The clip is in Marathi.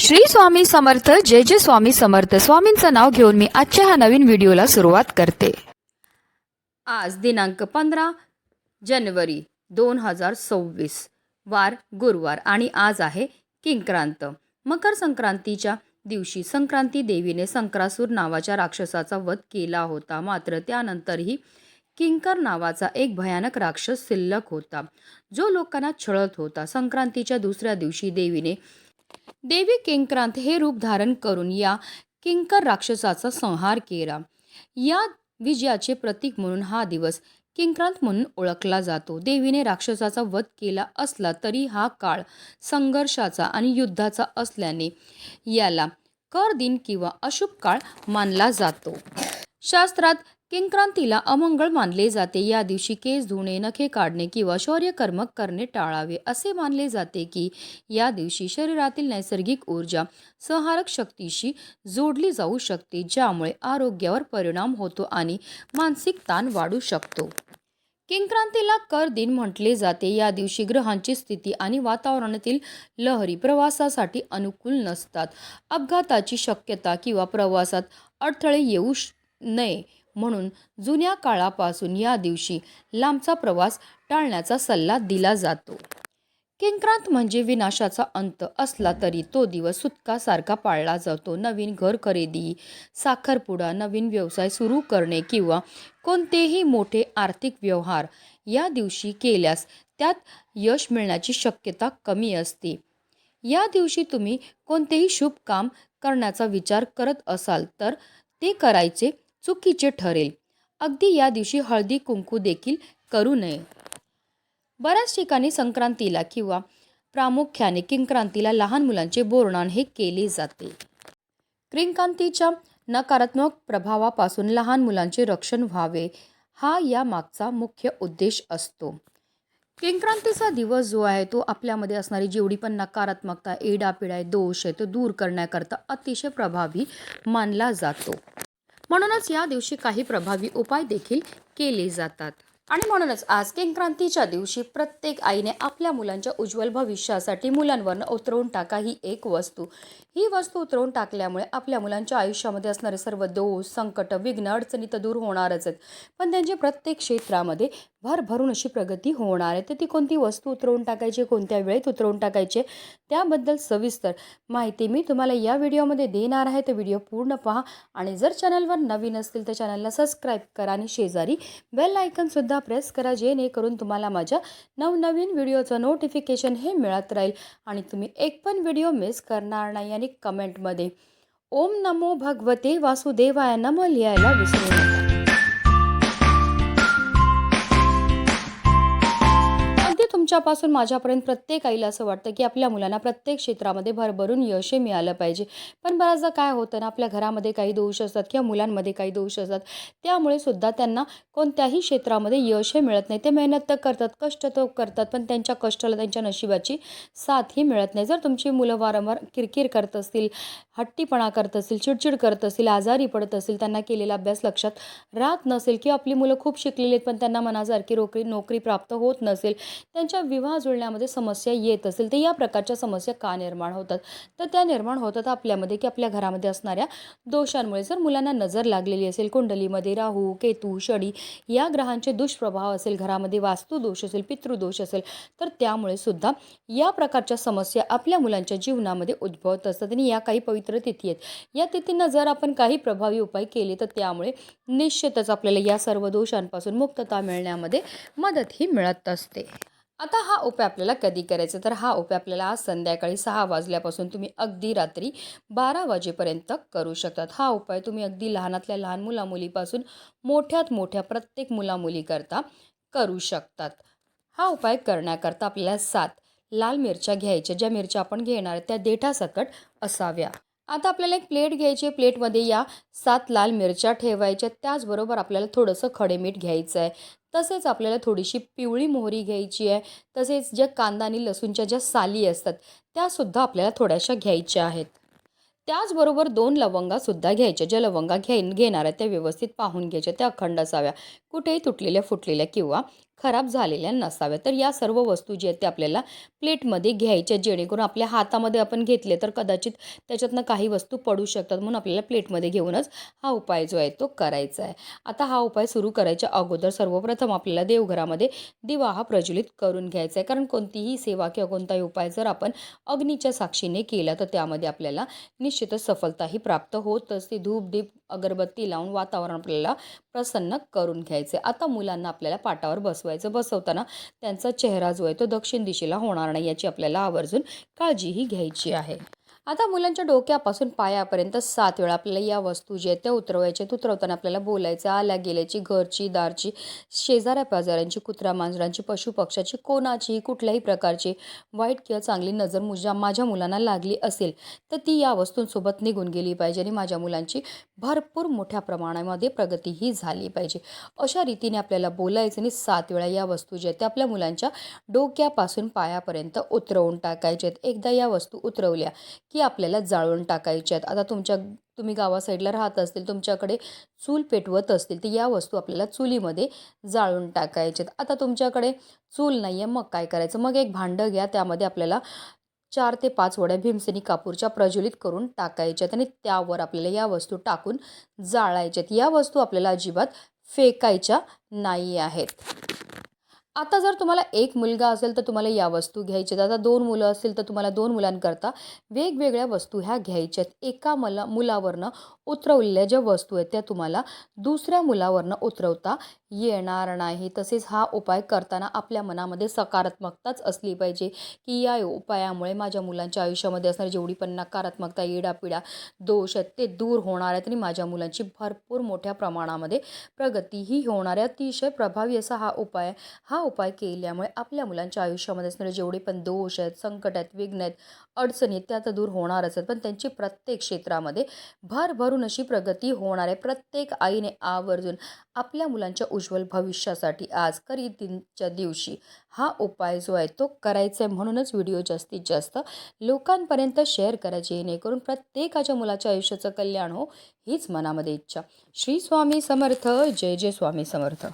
श्री स्वामी समर्थ. जय जय स्वामी समर्थ. स्वामींचं नाव घेऊन मी आजच्या ह्या नवीन व्हिडिओला सुरुवात करते. आज दिनांक 15 जानेवारी 2026, वार गुरुवार आणि आज आहे किंक्रांत. मकर संक्रांतीच्या दिवशी संक्रांती देवीने संक्रासूर नावाच्या राक्षसाचा वध केला होता. मात्र त्यानंतरही किंकर नावाचा एक भयानक राक्षस शिल्लक होता, जो लोकांना छळत होता. संक्रांतीच्या दुसऱ्या दिवशी देवी किंक्रांत हे रूप धारण करून या किंकर राक्षसाचा संहार केला. या विजयाचे प्रतीक म्हणून हा दिवस किंक्रांत म्हणून ओळखला जातो. देवीने राक्षसाचा वध केला असला तरी हा काळ संघर्षाचा आणि युद्धाचा असल्याने याला कर दिन किंवा अशुभ काळ मानला जातो. शास्त्रात किंक्रांतीला अमंगळ मानले जाते. या दिवशी केस धुणे, नखे काढणे किंवा शौर्यकर्म करणे टाळावे. असे मानले जाते की या दिवशी शरीरातील नैसर्गिक ऊर्जा संहारक शक्तीशी जोडली जाऊ शकते, ज्यामुळे आरोग्यावर परिणाम होतो आणि मानसिक ताण वाढू शकतो. किंक्रांतीला कर दिन म्हटले जाते. या दिवशी ग्रहांची स्थिती आणि वातावरणातील लहरी प्रवासासाठी अनुकूल नसतात. अपघाताची शक्यता किंवा प्रवासात अडथळे येऊ नये म्हणून जुन्या काळापासून या दिवशी लांबचा प्रवास टाळण्याचा सल्ला दिला जातो. किंक्रांत म्हणजे विनाशाचा अंत असला तरी तो दिवस सुतकासारखा पाळला जातो. नवीन घर खरेदी, साखरपुडा, नवीन व्यवसाय सुरू करणे किंवा कोणतेही मोठे आर्थिक व्यवहार या दिवशी केल्यास त्यात यश मिळण्याची शक्यता कमी असते. या दिवशी तुम्ही कोणतेही शुभ काम करण्याचा विचार करत असाल तर ते करायचे चुकीचे ठरेल. अगदी या दिवशी हळदी कुंकू देखील करू नये. बऱ्याच ठिकाणी संक्रांतीला किंवा प्रामुख्याने किंक्रांतीला लहान मुलांचे बोरनान हे केले जाते. किंक्रांतीच्या नकारात्मक प्रभावापासून लहान मुलांचे रक्षण व्हावे हा या मागचा मुख्य उद्देश असतो. किंक्रांतीचा दिवस जो आहे तो आपल्यामध्ये असणारी जेवढी पण नकारात्मकता, एडापिडा, दोष आहे तो दूर करण्याकरता अतिशय प्रभावी मानला जातो. म्हणूनच या दिवशी काही प्रभावी उपाय देखील केले जातात. आणि म्हणूनच आज किंक्रांतीच्या दिवशी प्रत्येक आईने आपल्या मुलांच्या उज्ज्वल भविष्यासाठी मुलांवर उतरवून टाका ही एक वस्तू. ही वस्तू उतरवून टाकल्यामुळे आपल्या मुलांच्या आयुष्यामध्ये असणारे सर्व दोष, संकट, विघ्न, अडचणी तर दूर होणारच आहेत, पण त्यांच्या प्रत्येक क्षेत्रामध्ये भरभरून अशी प्रगती होणार आहे. तर ती कोणती वस्तू उतरवून टाकायची, कोणत्या वेळेत उतरवून टाकायचे, त्याबद्दल सविस्तर माहिती मी तुम्हाला या व्हिडिओमध्ये देणार आहे. तर व्हिडिओ पूर्ण पहा आणि जर चॅनलवर नवीन असतील तर चॅनलला सबस्क्राईब करा आणि शेजारी बेल आयकॉन सुद्धा प्रेस करा, जेणेकरून तुम्हाला माझ्या नवनवीन व्हिडिओचं नोटिफिकेशन हे मिळत राहील आणि तुम्ही एक पण व्हिडिओ मिस करणार नाही. आणि कमेंटमध्ये ओम नमो भगवते वासुदेवाय नमः लिहायला विसरू नका. तुमच्यापासून माझ्यापर्यंत प्रत्येक आईला असं वाटतं की आपल्या मुलांना प्रत्येक क्षेत्रामध्ये भरभरून यश मिळालं पाहिजे, पण बऱ्याचदा काय होतं ना, आपल्या घरामध्ये काही दोष असतात किंवा मुलांमध्ये काही दोष असतात, त्यामुळे सुद्धा त्यांना कोणत्याही क्षेत्रामध्ये यश हे मिळत नाही. ते मेहनत तर करतात, कष्ट तर करतात, पण त्यांच्या कष्टाला त्यांच्या नशिबाची साथही मिळत नाही. जर तुमची मुलं वारंवार किरकिर करत असतील, हट्टीपणा करत असतील, चिडचिड करत असतील, आजारी पडत असतील, त्यांना केलेला अभ्यास लक्षात राहत नसेल किंवा आपली मुलं खूप शिकलेली आहेत पण त्यांना मनासारखी नोकरी प्राप्त होत नसेल, त्यांच्या विवाह जुळण्यामध्ये समस्या येत असेल, तर या प्रकारच्या समस्या का निर्माण होतात? तर त्या निर्माण होतात आपल्यामध्ये की आपल्या घरामध्ये असणाऱ्या दोषांमुळे. जर मुलांना नजर लागलेली असेल, कुंडलीमध्ये राहू, केतू, शनी या ग्रहांचे दुष्प्रभाव असेल, घरामध्ये वास्तू दोष असेल, पितृदोष असेल, तर त्यामुळे सुद्धा या प्रकारच्या समस्या आपल्या मुलांच्या जीवनामध्ये उद्भवत असतात. आणि या काही पवित्र तिथी आहेत, या तिथींना जर आपण काही प्रभावी उपाय केले तर त्यामुळे निश्चितच आपल्याला या सर्व दोषांपासून मुक्तता मिळण्यामध्ये मदतही मिळत असते. आता हा उपाय आपल्याला कधी करायचा, तर हा उपाय आपल्याला आज संध्याकाळी 6 वाजल्यापासून तुम्ही अगदी रात्री 12 वाजेपर्यंत करू शकतात. हा उपाय तुम्ही अगदी लहानातल्या लहान मुलामुलीपासून मोठ्यात मोठ्या प्रत्येक मुलामुलीकरता करू शकतात. हा उपाय करण्याकरता आपल्याला 7 लाल मिरच्या घ्यायच्या. ज्या मिरच्या आपण घेणार त्या देठासकट असाव्या. आता आपल्याला एक प्लेट घ्यायची, प्लेटमध्ये या 7 लाल मिरच्या ठेवायच्या. त्याचबरोबर आपल्याला थोडंसं खडे मीठ घ्यायचं आहे. तसेच आपल्याला थोडीशी पिवळी मोहरी घ्यायची आहे. तसेच ज्या कांदा आणि लसूणच्या ज्या साली असतात त्यासुद्धा आपल्याला थोड्याशा घ्यायच्या आहेत. त्याचबरोबर 2 लवंगासुद्धा घ्यायच्या. ज्या लवंगा घेणार आहेत त्या व्यवस्थित पाहून घ्यायच्या, त्या अखंड असाव्या, कुठेही तुटलेल्या, फुटलेल्या किंवा खराब झालेल्या नसाव्या. तर या सर्व वस्तू जे आहेत ते आपल्याला प्लेटमध्ये घ्यायच्या, जेणेकरून आपल्या हातामध्ये आपण घेतले तर कदाचित त्याच्यातनं काही वस्तू पडू शकतात, म्हणून आपल्याला प्लेटमध्ये घेऊनच हा उपाय जो आहे तो करायचा आहे. आता हा उपाय सुरू करायच्या अगोदर सर्वप्रथम आपल्याला देवघरामध्ये दिवा हा प्रज्वलित करून घ्यायचा आहे. कारण कोणतीही सेवा किंवा कोणताही उपाय जर आपण अग्नीच्या साक्षीने केला तर त्यामध्ये आपल्याला निश्चितच सफलताही प्राप्त होत असते. धूप दीप अगरबत्ती लावून वातावरण आपल्याला प्रसन्न करून घ्यायचे. आता मुलांना आपल्याला पाटावर बसवायचं. बसवताना त्यांचा चेहरा जो आहे तो दक्षिण दिशेला होणार नाही याची आपल्याला आवर्जून काळजीही घ्यायची आहे. आता मुलांच्या डोक्यापासून पायापर्यंत 7 वेळा आपल्याला या वस्तू ज्या आहेत त्या उतरवायच्या. उतरवताना आपल्याला बोलायचं, आल्या गेल्याची, घरची, दारची, शेजाऱ्या पाजाऱ्यांची, कुत्रा मांजरांची, पशुपक्ष्याची, कोणाचीही कुठल्याही प्रकारची वाईट किंवा चांगली नजर माझ्या मुलांना लागली असेल तर ती या वस्तूंसोबत निघून गेली पाहिजे आणि माझ्या मुलांची भरपूर मोठ्या प्रमाणामध्ये प्रगतीही झाली पाहिजे. अशा रीतीने आपल्याला बोलायचं आणि 7 वेळा या वस्तू ज्या आहेत त्या आपल्या मुलांच्या डोक्यापासून पायापर्यंत उतरवून टाकायच्या आहेत. एकदा या वस्तू उतरवल्या की आपल्याला जाळून टाकायच्या आहेत. आता तुम्ही गावा साईडला राहत असतील, तुमच्याकडे चूल पेटवत असतील तर या वस्तू आपल्याला चुलीमध्ये जाळून टाकायच्यात. आता तुमच्याकडे चूल नाही आहे, मग काय करायचं? मग एक भांडं घ्या, त्यामध्ये आपल्याला 4 ते 5 वड्या भीमसेनी कापूरच्या प्रज्वलित करून टाकायच्यात आणि त्यावर आपल्याला या वस्तू टाकून जाळायच्यात. या वस्तू आपल्याला अजिबात फेकायच्या नाही आहेत. आता जर तुम्हाला एक मुलगा असेल तर तुम्हाला या वस्तू घ्यायच्यात. आता 2 मुलं असतील तर तुम्हाला 2 मुलांकरता वेगवेगळ्या वस्तू ह्या घ्यायच्यात. एका मुलावरनं उतरवलेल्या ज्या वस्तू आहेत त्या तुम्हाला दुसऱ्या मुलावरनं उतरवता येणार नाही. तसेच हा उपाय करताना आपल्या मनामध्ये सकारात्मकताच असली पाहिजे, की या उपायामुळे माझ्या मुलांच्या आयुष्यामध्ये असणारी जेवढी पण नकारात्मकता, इडापिडा, दोष आहेत ते दूर होणार आहेत आणि माझ्या मुलांची भरपूर मोठ्या प्रमाणामध्ये प्रगतीही होणार आहे. अतिशय प्रभावी असा हा उपाय केल्यामुळे आपल्या मुलांच्या आयुष्यामध्ये असणारे जेवढे पण दोष आहेत, संकट आहेत, विघ्न आहेत, अडचणी आहेत त्या तर दूर होणारच आहेत, पण त्यांची प्रत्येक क्षेत्रामध्ये भरभरून अशी प्रगती होणार आहे. प्रत्येक आईने आवर्जून आपल्या मुलांच्या उज्ज्वल भविष्यासाठी आज खरीदीच्या दिवशी हा उपाय जो आहे तो करायचा आहे. म्हणूनच व्हिडिओ जास्तीत जास्त लोकांपर्यंत शेअर करायचे, जेणेकरून प्रत्येकाच्या मुलाच्या आयुष्याचं कल्याण हो हीच मनामध्ये इच्छा. श्री स्वामी समर्थ. जय जय स्वामी समर्थ.